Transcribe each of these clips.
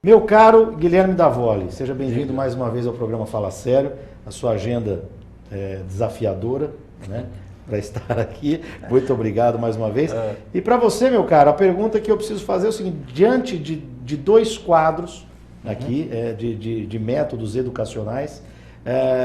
Meu caro Guilherme Davoli, seja bem-vindo mais uma vez ao programa Fala Sério, a sua agenda desafiadora, né, para estar aqui. Muito obrigado mais uma vez. E para você, meu caro, a pergunta que eu preciso fazer é o seguinte: diante de dois quadros aqui, de métodos educacionais,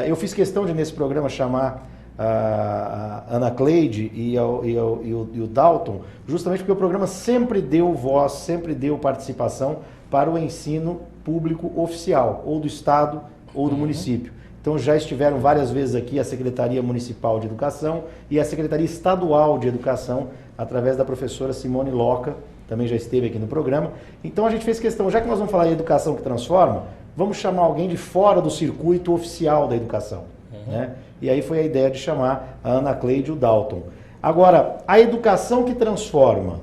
eu fiz questão de nesse programa chamar a Ana Cleide e o Dalton, justamente porque o programa sempre deu voz, sempre deu participação para o ensino público oficial, ou do Estado ou do município. Então já estiveram várias vezes aqui a Secretaria Municipal de Educação e a Secretaria Estadual de Educação, através da professora Simone Loca, também já esteve aqui no programa. Então a gente fez questão, já que nós vamos falar de educação que transforma, vamos chamar alguém de fora do circuito oficial da educação. Né? E aí foi a ideia de chamar a Ana Cleide e o Dalton. Agora, a educação que transforma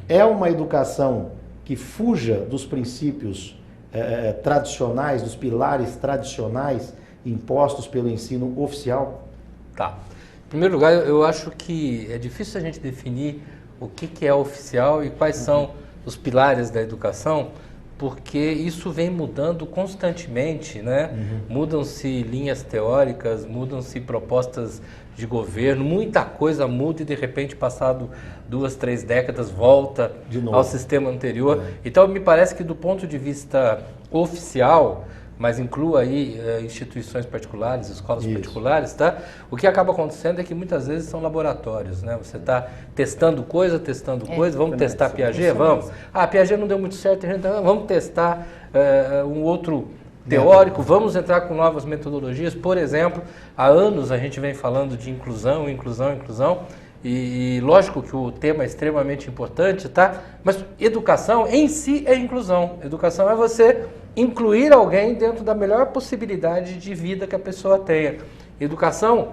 é uma educação que fuja dos princípios tradicionais, dos pilares tradicionais impostos pelo ensino oficial? Tá. Em primeiro lugar, eu acho que é difícil a gente definir o que é oficial e quais são os pilares da educação, porque isso vem mudando constantemente, né? Mudam-se linhas teóricas, mudam-se propostas de governo, muita coisa muda e de repente, passado 2, 3 décadas, volta ao sistema anterior. Então, me parece que do ponto de vista oficial, mas inclua aí instituições particulares, escolas particulares, tá? O que acaba acontecendo é que muitas vezes são laboratórios, né? Você está testando coisa, vamos testar Piaget? Vamos. Ah, Piaget não deu muito certo, vamos testar um outro teórico, vamos entrar com novas metodologias. Por exemplo, há anos a gente vem falando de inclusão, e lógico que o tema é extremamente importante, tá? Mas educação em si é inclusão. Educação é você incluir alguém dentro da melhor possibilidade de vida que a pessoa tenha. Educação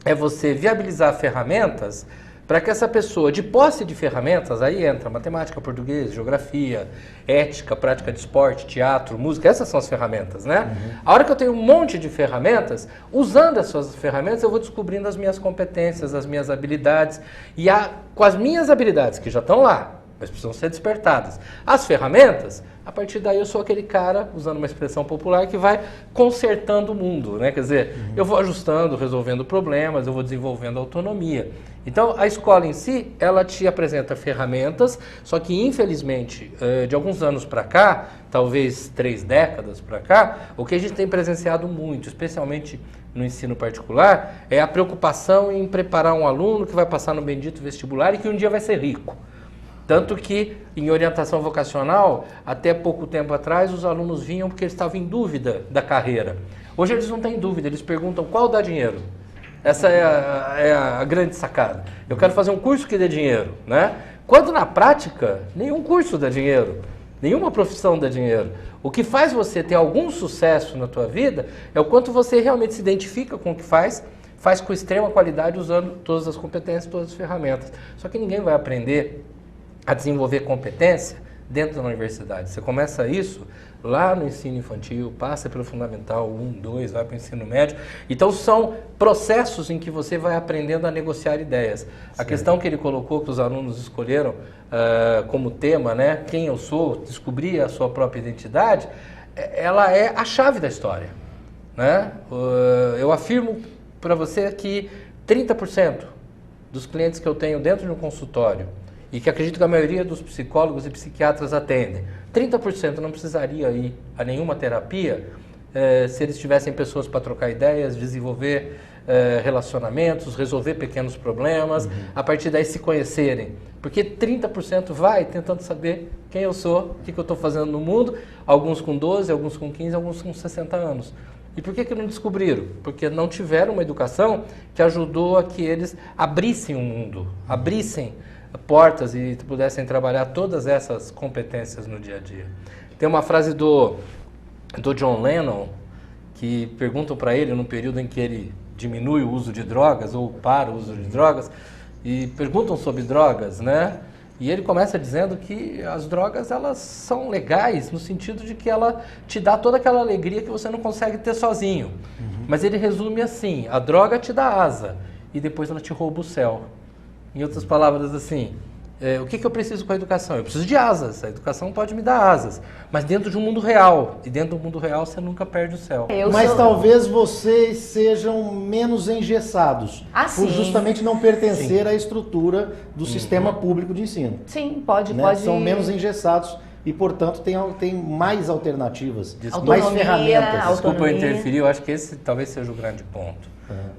é você viabilizar ferramentas para que essa pessoa, de posse de ferramentas, aí entra matemática, português, geografia, ética, prática de esporte, teatro, música, essas são as ferramentas, né? A hora que eu tenho um monte de ferramentas, usando essas ferramentas eu vou descobrindo as minhas competências, as minhas habilidades, e com as minhas habilidades que já estão lá, mas precisam ser despertadas, as ferramentas, a partir daí eu sou aquele cara, usando uma expressão popular, que vai consertando o mundo, né? Quer dizer, eu vou ajustando, resolvendo problemas, eu vou desenvolvendo autonomia. Então, a escola em si, ela te apresenta ferramentas, só que infelizmente, de alguns anos para cá, talvez 3 décadas para cá, o que a gente tem presenciado muito, especialmente no ensino particular, é a preocupação em preparar um aluno que vai passar no bendito vestibular e que um dia vai ser rico. Tanto que, em orientação vocacional, até pouco tempo atrás, os alunos vinham porque eles estavam em dúvida da carreira. Hoje eles não têm dúvida, eles perguntam qual dá dinheiro. Essa é a grande sacada. Eu quero fazer um curso que dê dinheiro, né? Quando na prática, nenhum curso dá dinheiro, nenhuma profissão dá dinheiro. O que faz você ter algum sucesso na tua vida é o quanto você realmente se identifica com o que faz com extrema qualidade, usando todas as competências, todas as ferramentas. Só que ninguém vai aprender a desenvolver competência dentro da universidade. Você começa isso lá no ensino infantil, passa pelo fundamental 1, 2, vai para o ensino médio. Então são processos em que você vai aprendendo a negociar ideias. A questão que ele colocou, que os alunos escolheram como tema, né, quem eu sou, descobrir a sua própria identidade, ela é a chave da história, né? Eu afirmo para você que 30% dos clientes que eu tenho dentro de um consultório, e que acredito que a maioria dos psicólogos e psiquiatras atendem, 30% não precisaria ir a nenhuma terapia se eles tivessem pessoas para trocar ideias, desenvolver relacionamentos, resolver pequenos problemas, a partir daí se conhecerem. Porque 30% vai tentando saber quem eu sou, o que eu estou fazendo no mundo, alguns com 12, alguns com 15, alguns com 60 anos. E por que não descobriram? Porque não tiveram uma educação que ajudou a que eles abrissem o mundo, abrissem portas e pudessem trabalhar todas essas competências no dia a dia. Tem uma frase do John Lennon, que perguntam para ele no período em que ele diminui o uso de drogas ou para o uso de drogas, e perguntam sobre drogas, né? E ele começa dizendo que as drogas, elas são legais no sentido de que ela te dá toda aquela alegria que você não consegue ter sozinho. Mas ele resume assim: a droga te dá asa e depois ela te rouba o céu. Em outras palavras, assim, o que eu preciso com a educação? Eu preciso de asas, a educação pode me dar asas, mas dentro de um mundo real, e dentro do mundo real você nunca perde o céu. Mas talvez vocês sejam menos engessados, por justamente não pertencer à estrutura do sistema público de ensino. Sim, pode. São menos engessados e, portanto, tem mais alternativas, autonomia, mais ferramentas. Desculpa eu interferir, eu acho que esse talvez seja o grande ponto.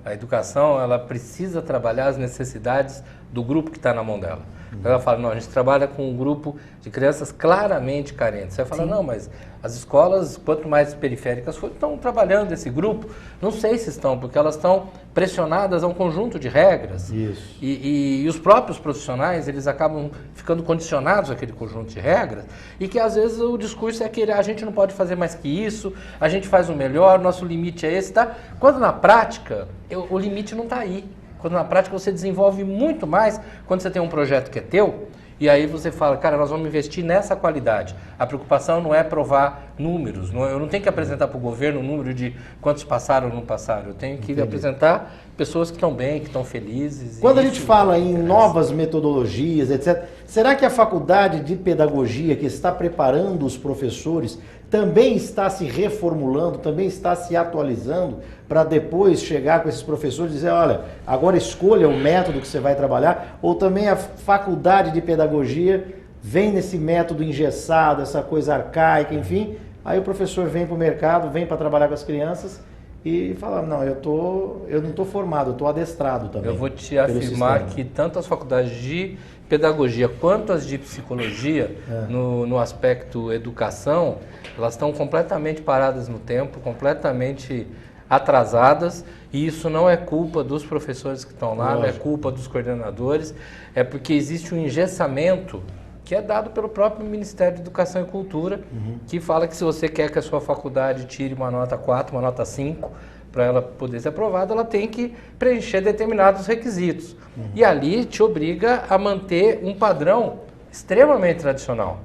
A educação, ela precisa trabalhar as necessidades do grupo que está na mão dela. Ela fala, não, a gente trabalha com um grupo de crianças claramente carentes. Você fala, não, mas as escolas, quanto mais periféricas for, estão trabalhando esse grupo. Não sei se estão, porque elas estão pressionadas a um conjunto de regras. Isso. E os próprios profissionais, eles acabam ficando condicionados àquele conjunto de regras, e que às vezes o discurso é aquele, a gente não pode fazer mais que isso, a gente faz o melhor, nosso limite é esse, tá? Quando na prática, o limite não está aí. Quando na prática você desenvolve muito mais quando você tem um projeto que é teu, e aí você fala, cara, nós vamos investir nessa qualidade. A preocupação não é provar números, eu não tenho que apresentar para o governo o número de quantos passaram ou não passaram, eu tenho que apresentar pessoas que estão bem, que estão felizes. Quando a gente fala em novas metodologias, etc., será que a faculdade de pedagogia que está preparando os professores também está se reformulando, também está se atualizando para depois chegar com esses professores e dizer, olha, agora escolha o método que você vai trabalhar, ou também a faculdade de pedagogia vem nesse método engessado, essa coisa arcaica, enfim, aí o professor vem para o mercado, vem para trabalhar com as crianças e fala, não, eu não estou formado, eu estou adestrado também. Eu vou te afirmar que tanto as faculdades de pedagogia quanto as de psicologia, no aspecto educação, elas estão completamente paradas no tempo, completamente atrasadas, e isso não é culpa dos professores que estão lá, não é culpa dos coordenadores, é porque existe um engessamento que é dado pelo próprio Ministério de Educação e Cultura, que fala que se você quer que a sua faculdade tire uma nota 4, uma nota 5, para ela poder ser aprovada, ela tem que preencher determinados requisitos. E ali te obriga a manter um padrão extremamente tradicional.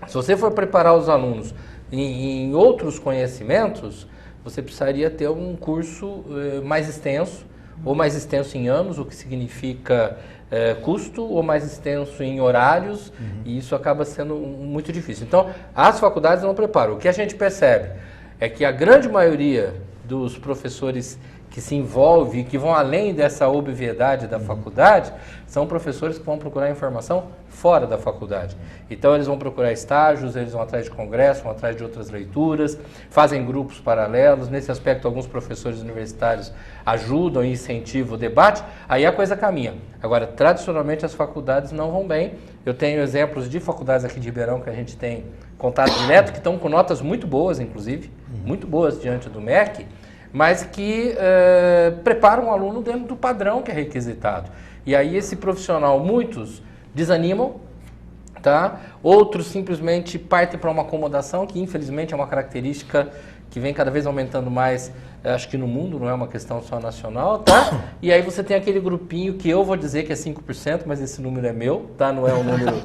Se você for preparar os alunos em outros conhecimentos, você precisaria ter um curso mais extenso, ou mais extenso em anos, o que significa custo, ou mais extenso em horários, e isso acaba sendo muito difícil. Então, as faculdades não preparam. O que a gente percebe é que a grande maioria dos professores que se envolvem, que vão além dessa obviedade da faculdade, são professores que vão procurar informação fora da faculdade. Então eles vão procurar estágios, eles vão atrás de congressos, vão atrás de outras leituras, fazem grupos paralelos. Nesse aspecto, alguns professores universitários ajudam e incentivam o debate, aí a coisa caminha. Agora, tradicionalmente, as faculdades não vão bem. Eu tenho exemplos de faculdades aqui de Ribeirão que a gente tem contato direto, que estão com notas muito boas, inclusive, muito boas diante do MEC, mas que preparam o aluno dentro do padrão que é requisitado. E aí esse profissional, muitos desanimam, tá? Outros simplesmente partem para uma acomodação, que infelizmente é uma característica que vem cada vez aumentando mais, acho que no mundo, não é uma questão só nacional, tá? E aí você tem aquele grupinho que eu vou dizer que é 5%, mas esse número é meu, tá? Não é um número,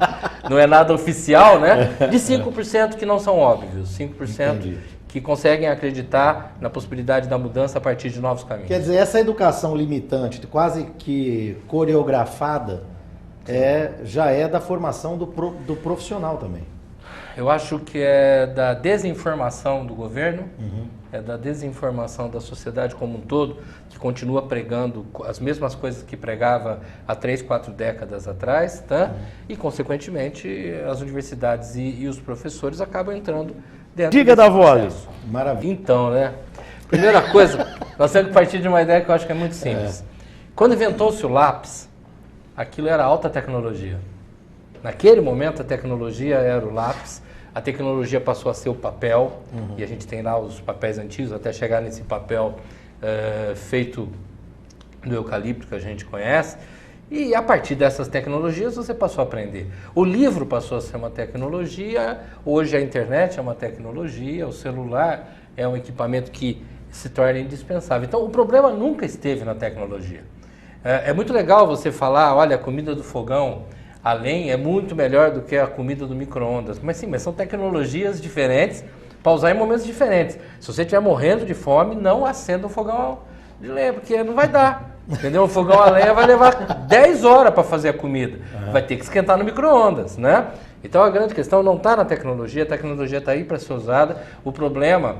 não é nada oficial, né? De 5% que não são óbvios, 5% Entendi. Que conseguem acreditar na possibilidade da mudança a partir de novos caminhos. Quer dizer, essa educação limitante, quase que coreografada, já é da formação do profissional também. Eu acho que é da desinformação do governo, é da desinformação da sociedade como um todo, que continua pregando as mesmas coisas que pregava há 3, 4 décadas atrás, tá? E, consequentemente, as universidades e os professores acabam entrando dentro Diga da Vole. Maravilha. Então, né? Primeira coisa, nós temos que partir de uma ideia que eu acho que é muito simples. Quando inventou-se o lápis, aquilo era alta tecnologia. Naquele momento, a tecnologia era o lápis, a tecnologia passou a ser o papel, e a gente tem lá os papéis antigos, até chegar nesse papel feito do eucalipto que a gente conhece, e a partir dessas tecnologias você passou a aprender. O livro passou a ser uma tecnologia, hoje a internet é uma tecnologia, o celular é um equipamento que se torna indispensável. Então, o problema nunca esteve na tecnologia. É muito legal você falar, olha, a comida do fogão a lenha é muito melhor do que a comida do micro-ondas. Mas sim, mas são tecnologias diferentes para usar em momentos diferentes. Se você estiver morrendo de fome, não acenda um fogão de lenha, porque não vai dar. Entendeu? Um fogão a lenha vai levar 10 horas para fazer a comida. Vai ter que esquentar no micro-ondas, né? Então a grande questão não está na tecnologia, a tecnologia está aí para ser usada. O problema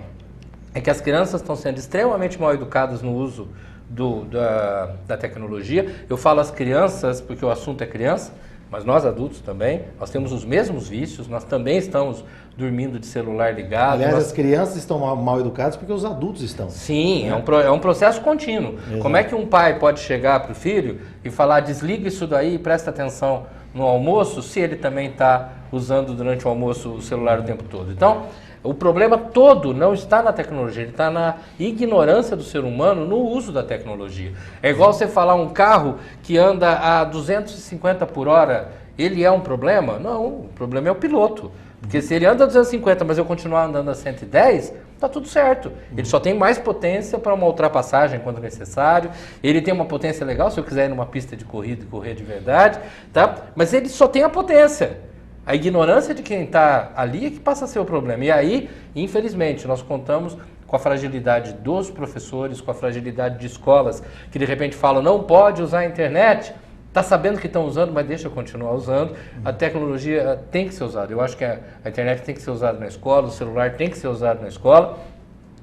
é que as crianças estão sendo extremamente mal educadas no uso da tecnologia. Eu falo as crianças porque o assunto é criança, mas nós adultos também, nós temos os mesmos vícios, nós também estamos dormindo de celular ligado. Aliás, as crianças estão mal educadas porque os adultos estão. Sim, é um processo contínuo. Exato. Como é que um pai pode chegar para o filho e falar, desliga isso daí e presta atenção no almoço, se ele também está usando durante o almoço o celular o tempo todo? Então, o problema todo não está na tecnologia, ele está na ignorância do ser humano no uso da tecnologia. É igual você falar um carro que anda a 250 por hora, ele é um problema? Não, o problema é o piloto. Porque se ele anda a 250, mas eu continuar andando a 110, está tudo certo. Ele só tem mais potência para uma ultrapassagem quando necessário. Ele tem uma potência legal se eu quiser ir numa pista de corrida e correr de verdade, tá? Mas ele só tem a potência. A ignorância de quem está ali é que passa a ser o problema. E aí, infelizmente, nós contamos com a fragilidade dos professores, com a fragilidade de escolas que de repente falam não pode usar a internet. Está sabendo que estão usando, mas deixa eu continuar usando. A tecnologia tem que ser usada. Eu acho que a internet tem que ser usada na escola, o celular tem que ser usado na escola,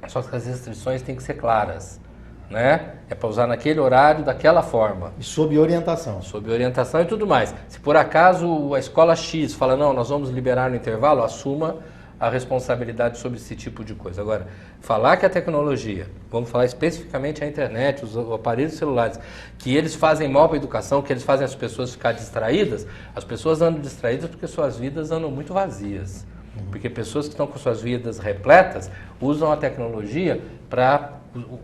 só que as restrições têm que ser claras, né? É para usar naquele horário, daquela forma. E sob orientação. Sob orientação e tudo mais. Se por acaso a escola X fala, não, nós vamos liberar no intervalo, assuma a responsabilidade sobre esse tipo de coisa. Agora, falar que a tecnologia, vamos falar especificamente a internet, os aparelhos celulares, que eles fazem mal para a educação, que eles fazem as pessoas ficarem distraídas, as pessoas andam distraídas porque suas vidas andam muito vazias. Porque pessoas que estão com suas vidas repletas usam a tecnologia para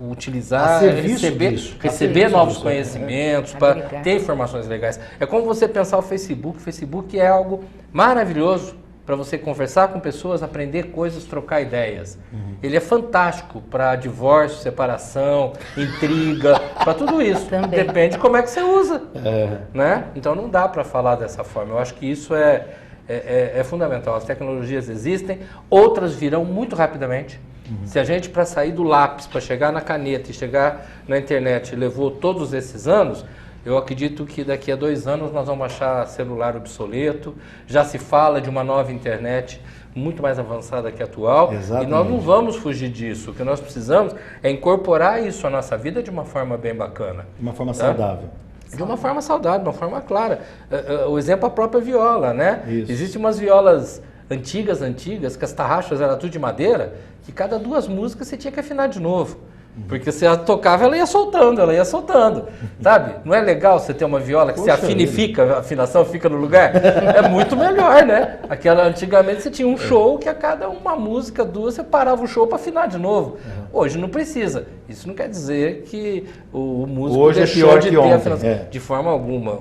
utilizar, receber novos conhecimentos, para ter informações legais. É como você pensar o Facebook. O Facebook é algo maravilhoso para você conversar com pessoas, aprender coisas, trocar ideias. Ele é fantástico para divórcio, separação, intriga, para tudo isso. Também. Depende de como é que você usa. Né? Então não dá para falar dessa forma. Eu acho que isso é fundamental. As tecnologias existem, outras virão muito rapidamente. Se a gente, para sair do lápis, para chegar na caneta e chegar na internet, levou todos esses anos, eu acredito que daqui a 2 anos nós vamos achar celular obsoleto, já se fala de uma nova internet muito mais avançada que a atual. Exatamente. E nós não vamos fugir disso. O que nós precisamos é incorporar isso à nossa vida de uma forma bem bacana. De uma forma saudável. De uma forma saudável, de uma forma clara. O exemplo é a própria viola, né? Existem umas violas antigas, que as tarraxas eram tudo de madeira, que cada 2 músicas você tinha que afinar de novo. Porque você tocava, ela ia soltando, sabe? Não é legal você ter uma viola que você afina e fica, a afinação fica no lugar? É muito melhor, né? Antigamente você tinha um show que a cada uma música, 2, você parava o show para afinar de novo. Hoje não precisa. Isso não quer dizer que o músico hoje deixou de ter ontem, afinação. De forma alguma.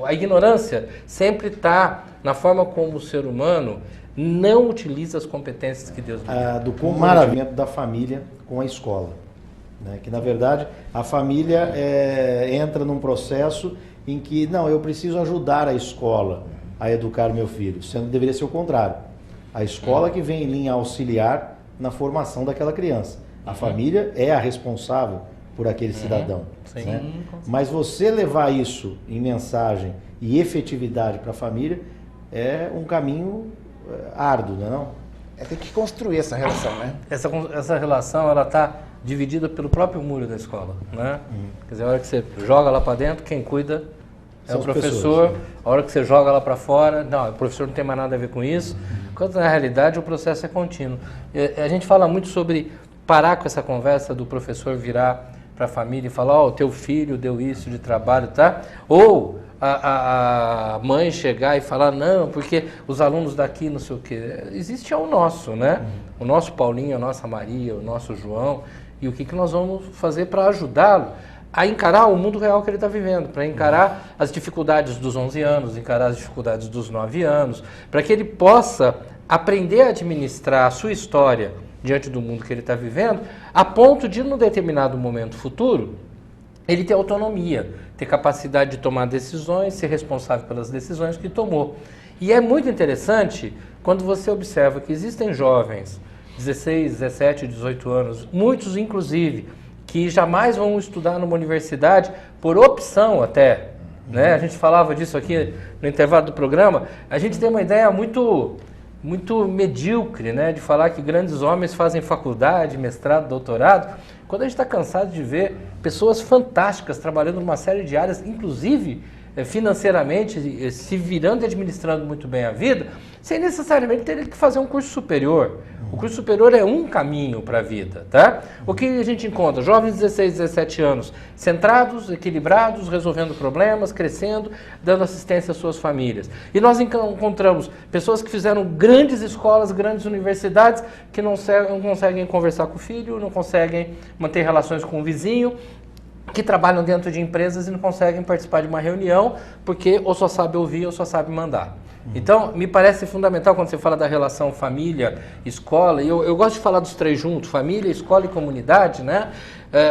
A ignorância sempre está na forma como o ser humano não utiliza as competências que Deus lhe deu. Do compartilhamento da família com a escola. Né? Que, na verdade, a família entra num processo em que, não, eu preciso ajudar a escola a educar meu filho, sendo que deveria ser o contrário. A escola que vem em linha auxiliar na formação daquela criança. A família é a responsável por aquele cidadão. Né? Mas você levar isso em mensagem e efetividade para a família é um caminho árduo, não é não? Tem que construir essa relação, né? Essa relação, ela está dividida pelo próprio muro da escola, né? Quer dizer, a hora que você joga lá para dentro, quem cuida é o professor. A hora que você joga lá para fora, não, o professor não tem mais nada a ver com isso. Quando na realidade o processo é contínuo. A gente fala muito sobre parar com essa conversa do professor virar para a família e falar, o teu filho deu isso de trabalho, tá? Ou a mãe chegar e falar, não, porque os alunos daqui não sei o quê. Existe o nosso, né? O nosso Paulinho, a nossa Maria, o nosso João. E o que nós vamos fazer para ajudá-lo a encarar o mundo real que ele está vivendo, para encarar as dificuldades dos 11 anos, encarar as dificuldades dos 9 anos, para que ele possa aprender a administrar a sua história diante do mundo que ele está vivendo, a ponto de, num determinado momento futuro, ele ter autonomia, ter capacidade de tomar decisões, ser responsável pelas decisões que tomou. E é muito interessante quando você observa que existem jovens, 16, 17, 18 anos, muitos inclusive, que jamais vão estudar numa universidade por opção até. Né? A gente falava disso aqui no intervalo do programa. A gente tem uma ideia muito medíocre, né, de falar que grandes homens fazem faculdade, mestrado, doutorado, quando a gente está cansado de ver pessoas fantásticas trabalhando numa série de áreas, inclusive financeiramente, se virando e administrando muito bem a vida, sem necessariamente ter que fazer um curso superior. O curso superior é um caminho para a vida, tá? O que a gente encontra? Jovens de 16, 17 anos, centrados, equilibrados, resolvendo problemas, crescendo, dando assistência às suas famílias. E nós encontramos pessoas que fizeram grandes escolas, grandes universidades, que não conseguem conversar com o filho, não conseguem manter relações com o vizinho, que trabalham dentro de empresas e não conseguem participar de uma reunião, porque ou só sabe ouvir ou só sabe mandar. Então, me parece fundamental quando você fala da relação família, escola, e eu gosto de falar dos três juntos, família, escola e comunidade, né?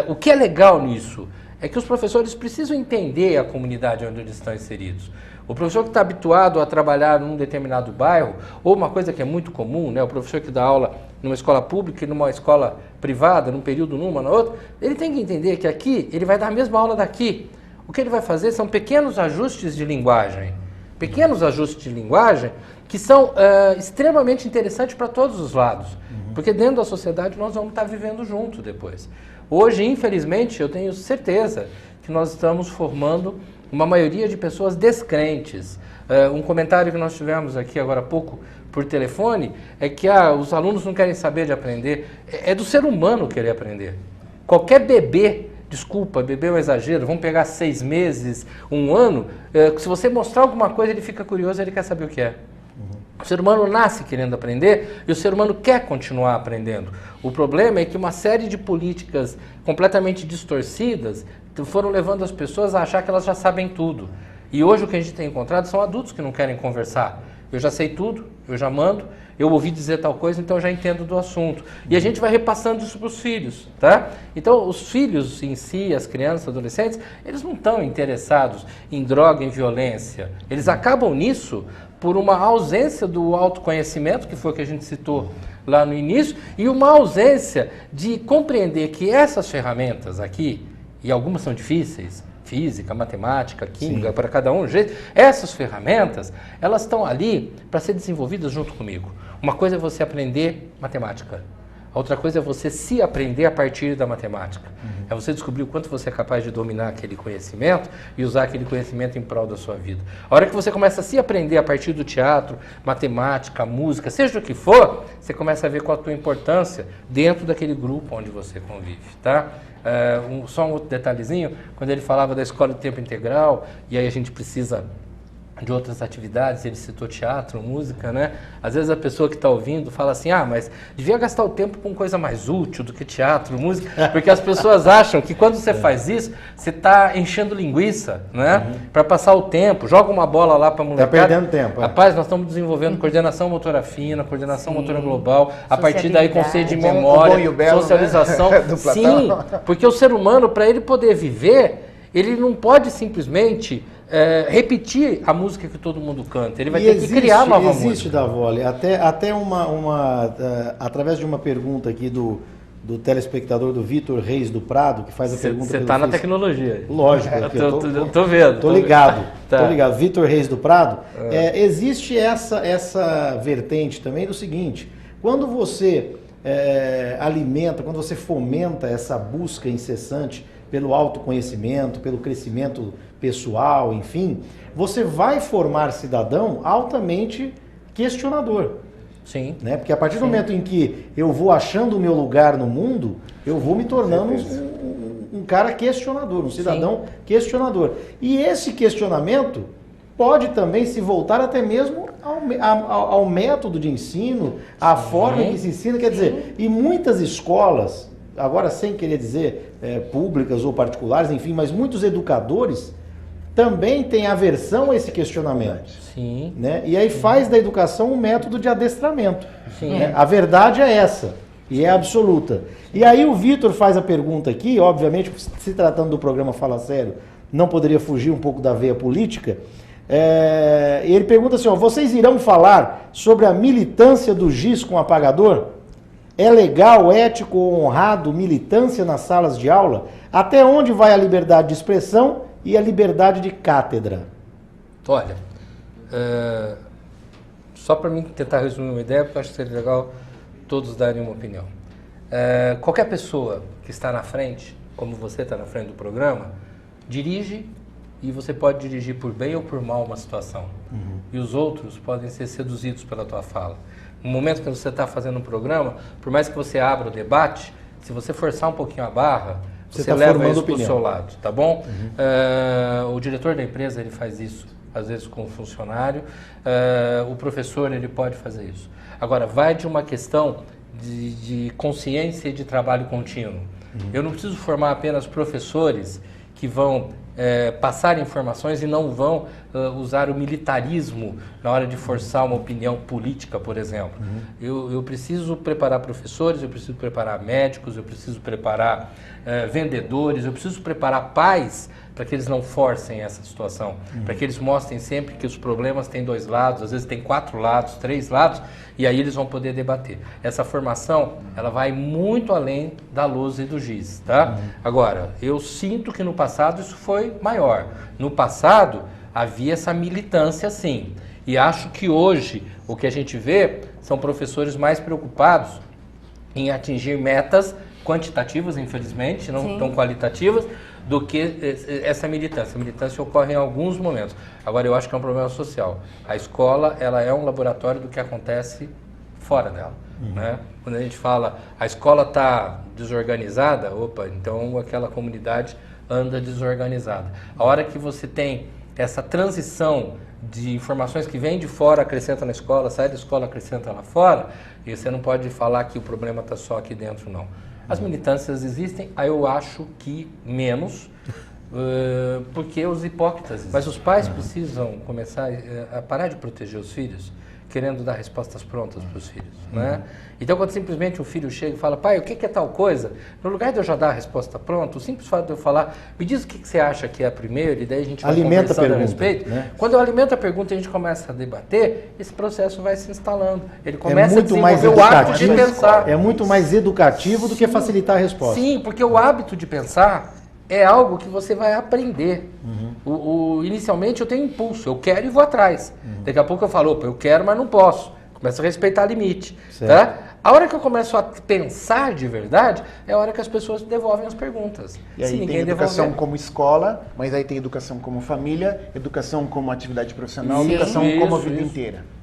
O que é legal nisso é que os professores precisam entender a comunidade onde eles estão inseridos. O professor que está habituado a trabalhar num determinado bairro, ou uma coisa que é muito comum, né? O professor que dá aula numa escola pública e numa escola privada, num período numa, na outra, ele tem que entender que aqui ele vai dar a mesma aula daqui. O que ele vai fazer são pequenos ajustes de linguagem. Pequenos ajustes de linguagem que são extremamente interessantes para todos os lados. Porque dentro da sociedade nós vamos estar vivendo junto depois. Hoje, infelizmente, eu tenho certeza que nós estamos formando uma maioria de pessoas descrentes. Um comentário que nós tivemos aqui agora há pouco por telefone é que os alunos não querem saber de aprender. É do ser humano querer aprender. Qualquer bebê, desculpa, bebê é um exagero, vamos pegar 6 meses, 1 ano, se você mostrar alguma coisa ele fica curioso, ele quer saber o que é. O ser humano nasce querendo aprender e o ser humano quer continuar aprendendo. O problema é que uma série de políticas completamente distorcidas foram levando as pessoas a achar que elas já sabem tudo. E hoje o que a gente tem encontrado são adultos que não querem conversar. Eu já sei tudo, eu já mando, eu ouvi dizer tal coisa, então eu já entendo do assunto. E a gente vai repassando isso para os filhos, tá? Então, os filhos em si, as crianças, adolescentes, eles não estão interessados em droga, em violência. Eles acabam nisso por uma ausência do autoconhecimento, que foi o que a gente citou lá no início, e uma ausência de compreender que essas ferramentas aqui, e algumas são difíceis, física, matemática, química, para cada um, essas ferramentas, elas estão ali para ser desenvolvidas junto comigo. Uma coisa é você aprender matemática, a outra coisa é você se aprender a partir da matemática. É você descobrir o quanto você é capaz de dominar aquele conhecimento e usar aquele conhecimento em prol da sua vida. A hora que você começa a se aprender a partir do teatro, matemática, música, seja o que for, você começa a ver qual a tua importância dentro daquele grupo onde você convive, tá? Só um outro detalhezinho, quando ele falava da escola de tempo integral, e aí a gente precisa de outras atividades, ele citou teatro, música, né? Às vezes a pessoa que está ouvindo fala assim, mas devia gastar o tempo com coisa mais útil do que teatro, música, porque as pessoas acham que quando você faz isso, você está enchendo linguiça, né? Para passar o tempo, joga uma bola lá para a molecada. Está perdendo tempo. Rapaz, nós estamos desenvolvendo coordenação motora fina, coordenação motora global, a partir daí conceito de memória, socialização. Né? Sim, porque o ser humano, para ele poder viver, ele não pode simplesmente repetir a música que todo mundo canta. Ele vai ter que criar nova música. Existe, Davoli, até através de uma pergunta aqui do telespectador do Vitor Reis do Prado, que faz a pergunta... Você está na tecnologia. Lógico. Eu tô vendo. Tô ligado. Tá. Tô ligado. Vitor Reis do Prado. Existe essa vertente também do seguinte, quando você alimenta, quando você fomenta essa busca incessante pelo autoconhecimento, pelo crescimento pessoal, enfim, você vai formar cidadão altamente questionador. Sim. Né? Porque a partir do momento em que eu vou achando o meu lugar no mundo, eu vou me tornando um cara questionador, um cidadão questionador. E esse questionamento pode também se voltar até mesmo ao método de ensino, à forma que se ensina. Quer dizer, e muitas escolas, agora sem querer dizer públicas ou particulares, enfim, mas muitos educadores também têm aversão a esse questionamento. Sim. Né? E aí faz da educação um método de adestramento. Sim. Né? A verdade é essa, e é absoluta. E aí o Vitor faz a pergunta aqui, obviamente, se tratando do programa Fala Sério, não poderia fugir um pouco da veia política. Ele pergunta assim, vocês irão falar sobre a militância do giz com apagador? É legal, ético, honrado, militância nas salas de aula? Até onde vai a liberdade de expressão e a liberdade de cátedra? Olha, só para mim tentar resumir uma ideia, porque eu acho que seria legal todos darem uma opinião. Qualquer pessoa que está na frente, como você está na frente do programa, dirige, e você pode dirigir por bem ou por mal uma situação. E os outros podem ser seduzidos pela tua fala. No momento que você está fazendo um programa, por mais que você abra o debate, se você forçar um pouquinho a barra, você leva isso para o seu lado, tá bom? O diretor da empresa, ele faz isso, às vezes com o funcionário. O professor, ele pode fazer isso. Agora, vai de uma questão de consciência e de trabalho contínuo. Eu não preciso formar apenas professores que vão passar informações e não vão usar o militarismo na hora de forçar uma opinião política, por exemplo. Eu preciso preparar professores, eu preciso preparar médicos, eu preciso preparar vendedores, eu preciso preparar pais para que eles não forcem essa situação, para que eles mostrem sempre que os problemas têm dois lados, às vezes tem 4 lados, 3 lados, e aí eles vão poder debater. Essa formação, ela vai muito além da lousa e do giz, tá? Agora, eu sinto que no passado isso foi maior. No passado, havia essa militância sim, e acho que hoje o que a gente vê são professores mais preocupados em atingir metas quantitativas, infelizmente, não tão qualitativas, do que essa militância. A militância ocorre em alguns momentos. Agora, eu acho que é um problema social. A escola, ela é um laboratório do que acontece fora dela. Né? Quando a gente fala, a escola está desorganizada, opa, então aquela comunidade anda desorganizada. A hora que você tem essa transição de informações que vêm de fora, acrescenta na escola, sai da escola, acrescenta lá fora, e você não pode falar que o problema está só aqui dentro, não. As militâncias existem, aí eu acho que menos, porque os hipócritas. Mas os pais precisam começar a parar de proteger os filhos, querendo dar respostas prontas para os filhos, né? Então, quando simplesmente um filho chega e fala, pai, o que é tal coisa? No lugar de eu já dar a resposta pronta, o simples fato de eu falar, me diz o que você acha que é a primeira, e daí a gente vai conversando a respeito. Né? Quando eu alimento a pergunta e a gente começa a debater, esse processo vai se instalando. Ele começa a desenvolver o hábito de pensar. É muito mais educativo do que facilitar a resposta. Sim, porque o hábito de pensar é algo que você vai aprender. Inicialmente eu tenho impulso, eu quero e vou atrás. Daqui a pouco eu falo, opa, eu quero, mas não posso. Começo a respeitar limite. Tá? A hora que eu começo a pensar de verdade, é a hora que as pessoas devolvem as perguntas. E aí tem educação como escola, mas aí tem educação como família, educação como atividade profissional, educação como a vida inteira.